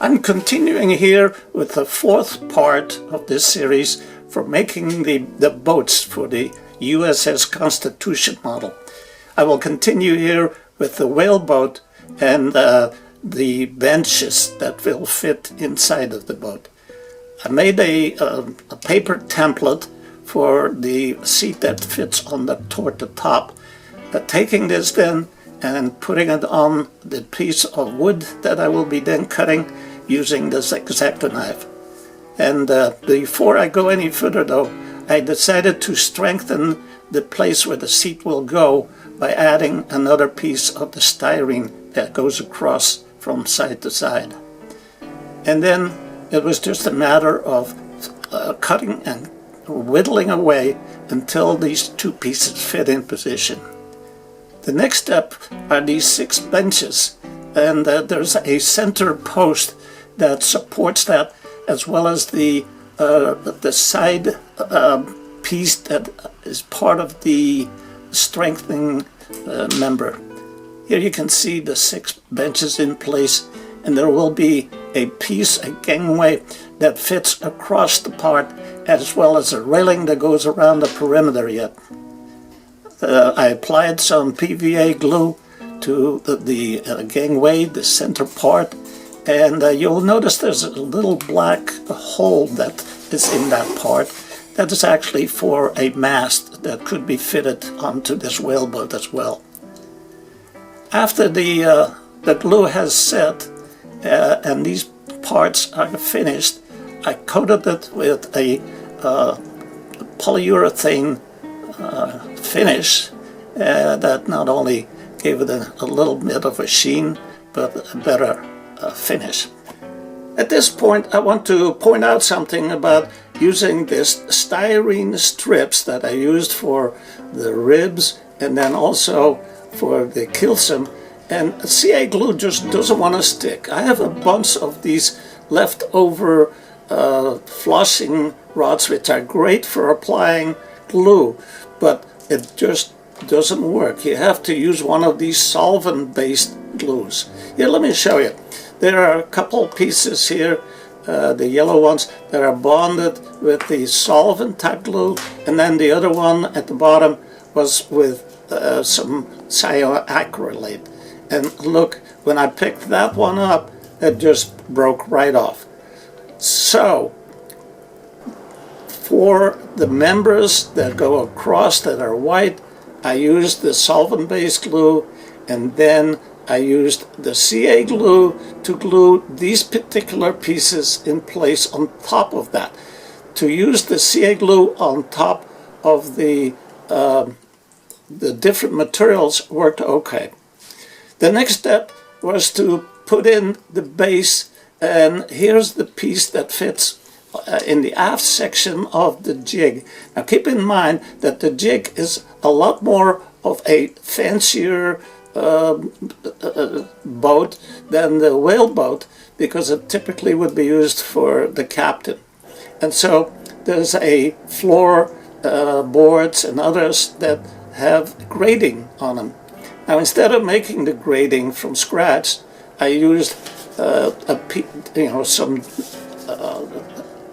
I'm continuing here with the fourth part of this series for making the boats for the USS Constitution model. I will continue here with the whaleboat and the benches that will fit inside of the boat. I made a paper template for the seat that fits toward the top. Taking this then and putting it on the piece of wood that I will be then cutting using this X-Acto knife. And before I go any further though, I decided to strengthen the place where the seat will go by adding another piece of the styrene that goes across from side to side. And then it was just a matter of cutting and whittling away until these two pieces fit in position. The next step are these 6 benches, and there's a center post that supports that, as well as the side piece that is part of the strengthening member. Here you can see the 6 benches in place, and there will be a piece, a gangway, that fits across the part, as well as a railing that goes around the perimeter yet. I applied some PVA glue to the gangway, the center part, and you'll notice there's a little black hole that is in that part. That is actually for a mast that could be fitted onto this whaleboat as well. After the glue has set and these parts are finished, I coated it with a polyurethane finish that not only gave it a little bit of a sheen, but a better finish. At this point, I want to point out something about using this styrene strips that I used for the ribs and then also for the keelson. And CA glue just doesn't want to stick. I have a bunch of these leftover flossing rods which are great for applying glue, but it just doesn't work. You have to use one of these solvent-based glues. Here, let me show you. There are a couple pieces here, the yellow ones, that are bonded with the solvent type glue, and then the other one at the bottom was with some cyanoacrylate. And look, when I picked that one up, it just broke right off. So, for the members that go across that are white, I used the solvent-based glue, and then I used the CA glue to glue these particular pieces in place on top of that. To use the CA glue on top of the different materials worked okay. The next step was to put in the base, and here's the piece that fits in the aft section of the jig. Now keep in mind that the jig is a lot more of a fancier boat than the whaleboat, because it typically would be used for the captain. And so there's a floor boards and others that have grating on them. Now instead of making the grating from scratch, I used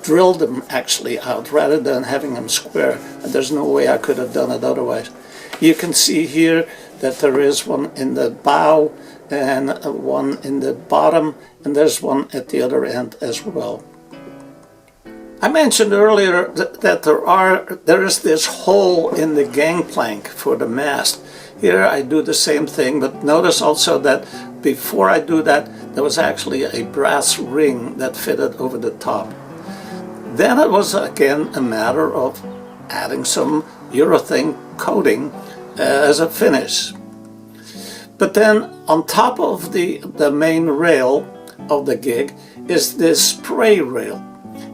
drilled them actually out rather than having them square. And there's no way I could have done it otherwise. You can see here that there is one in the bow and one in the bottom, and there's one at the other end as well. I mentioned earlier that there is this hole in the gangplank for the mast. Here I do the same thing, but notice also that before I do that, there was actually a brass ring that fitted over the top. Then it was again a matter of adding some urethane coating as a finish. But then on top of the main rail of the gig is this spray rail.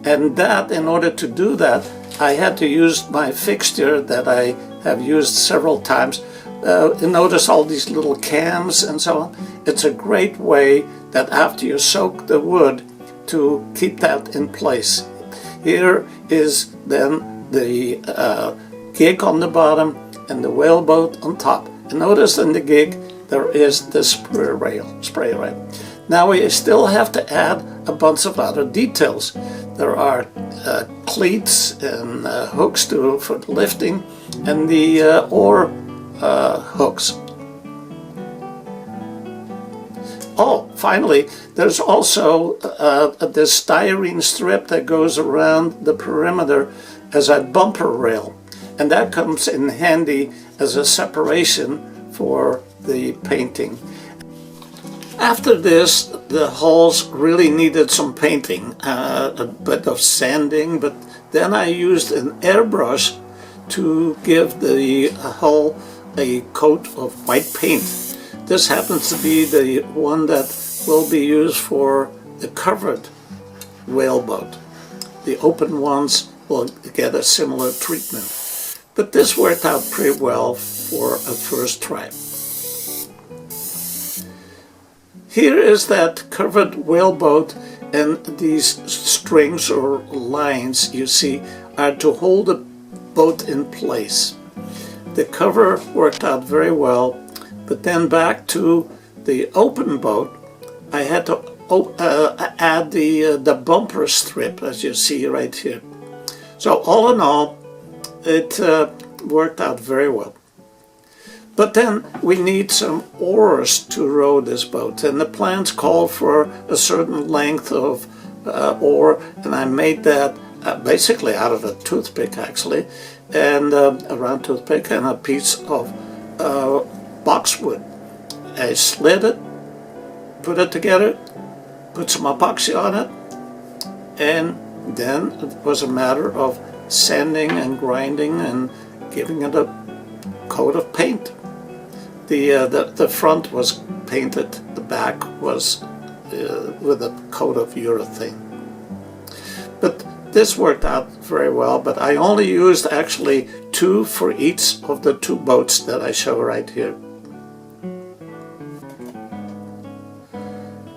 And that, in order to do that, I had to use my fixture that I have used several times. Notice all these little cams and so on. It's a great way that after you soak the wood to keep that in place. Here is then the gig on the bottom and the whaleboat on top. And notice in the gig there is the spray rail. Now we still have to add a bunch of other details. There are cleats and hooks for lifting, and the oar hooks. Oh, finally, there's also this styrene strip that goes around the perimeter as a bumper rail, and that comes in handy as a separation for the painting. After this, the hulls really needed some painting, a bit of sanding, but then I used an airbrush to give the hull a coat of white paint. This happens to be the one that will be used for the covered whaleboat. The open ones will get a similar treatment. But this worked out pretty well for a first try. Here is that covered whaleboat, and these strings or lines you see are to hold the boat in place. The cover worked out very well, but then back to the open boat, I had to add the bumper strip, as you see right here. So all in all, it worked out very well. But then we need some oars to row this boat, and the plans call for a certain length of oar, and I made that basically out of a toothpick, actually, and a round toothpick and a piece of boxwood. I slid it, put it together, put some epoxy on it, and then it was a matter of sanding and grinding and giving it a coat of paint. The front was painted, the back was with a coat of urethane. But this worked out very well, but I only used actually 2 for each of the 2 boats that I show right here.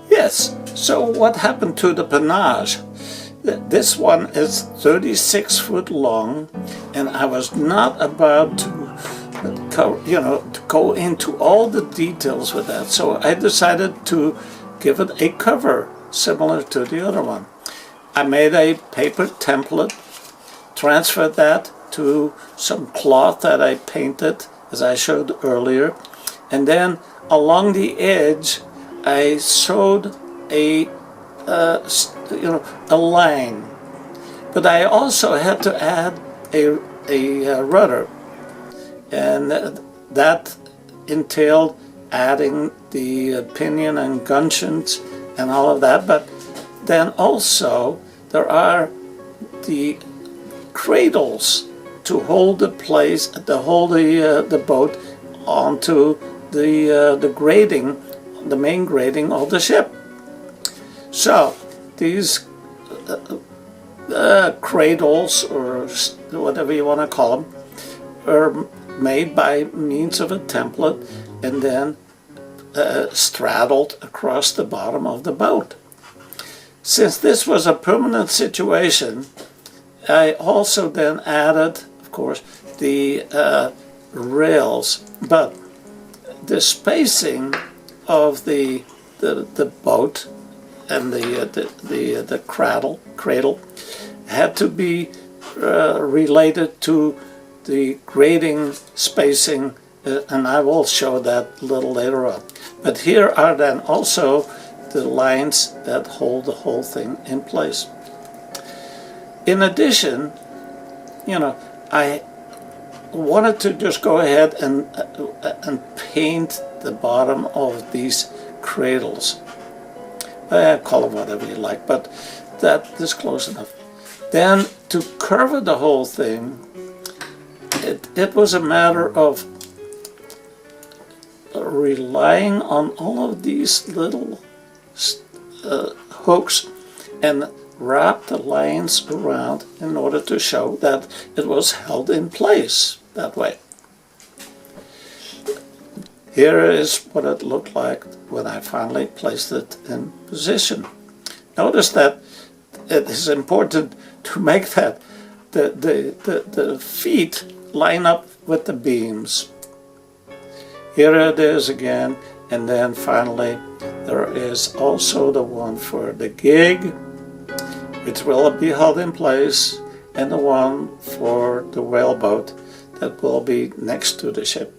Yes, so what happened to the pannage? This one is 36 foot long, and I was not about to go into all the details with that, so I decided to give it a cover similar to the other one. I made a paper template, transferred that to some cloth that I painted, as I showed earlier, and then along the edge I sewed a line, but I also had to add a rudder, and that entailed adding the pinion and gunchions and all of that. But then also there are the cradles to hold the boat onto the grating, the main grating of the ship. So these cradles, or whatever you want to call them, are made by means of a template and then straddled across the bottom of the boat. Since this was a permanent situation, I also then added, of course, the rails, but the spacing of the boat and the cradle had to be related to the grating spacing, and I will show that a little later on. But here are then also the lines that hold the whole thing in place. In addition, I wanted to just go ahead and paint the bottom of these cradles. Call it whatever you like, but that is close enough. Then to cover the whole thing, it was a matter of relying on all of these little hooks and wrap the lines around in order to show that it was held in place that way. Here is what it looked like when I finally placed it in position. Notice that it is important to make that the feet line up with the beams. Here it is again, and then finally There is also the one for the gig, which will be held in place, and the one for the whaleboat that will be next to the ship.